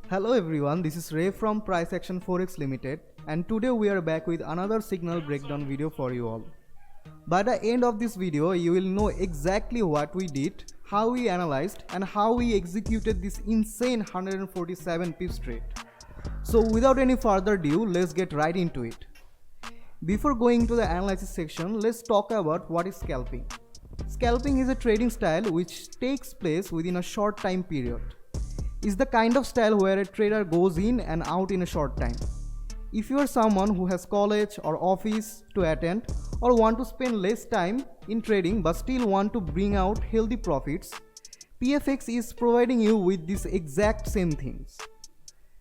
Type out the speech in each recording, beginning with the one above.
Hello everyone, this is Ray from Price Action Forex Limited, and today we are back with another signal breakdown video for you all. By the end of this video, you will know exactly what we did, how we analyzed, and how we executed this insane 147 pips trade. So without any further ado, let's get right into it. Before going to the analysis section, let's talk about what is scalping. Scalping is a trading style which takes place within a short time period. It's the kind of style where a trader goes in and out in a short time. If you are someone who has college or office to attend or want to spend less time in trading but still want to bring out healthy profits, PFX is providing you with these exact same things.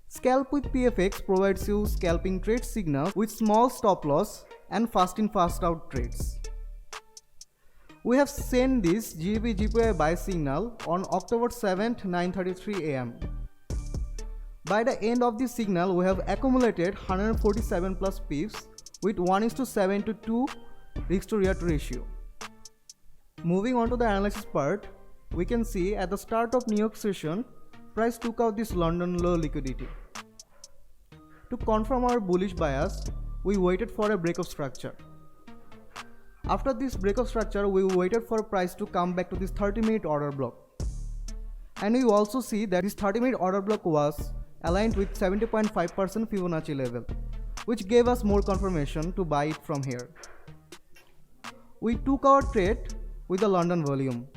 Scalp with PFX provides you scalping trade signals with small stop loss and fast in fast out trades. We have sent this GBP JPY buy signal on October 7th 9:33 am. By the end of this signal, we have accumulated 147 plus pips with 1:7 to 2 risk to reward ratio. Moving on to the analysis part, we can see at the start of New York session, price took out this London low liquidity. To confirm our bullish bias, we waited for a break of structure. After this break of structure, we waited for price to come back to this 30-minute order block. And we also see that this 30-minute order block was aligned with 70.5% Fibonacci level, which gave us more confirmation to buy it from here. We took our trade with the London volume.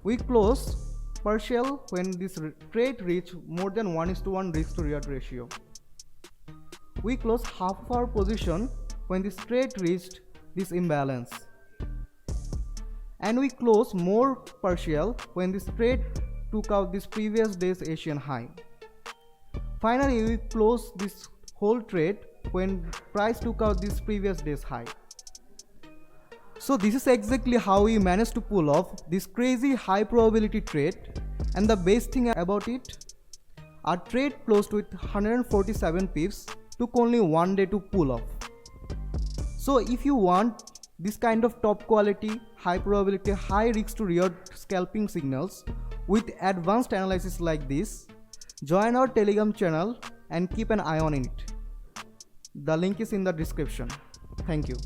We closed partial when this trade reached more than 1:1 risk to reward ratio. We closed half of our position when this trade reached this imbalance, and we closed more partial when this trade took out this previous day's Asian high. Finally, we closed this whole trade when price took out this previous day's high. So this is exactly how we managed to pull off this crazy high probability trade, and the best thing about it, our trade closed with 147 pips, took only one day to pull off. So if you want this kind of top quality, high probability, high risk to reward scalping signals with advanced analysis like this, join our Telegram channel and keep an eye on it. The link is in the description. Thank you.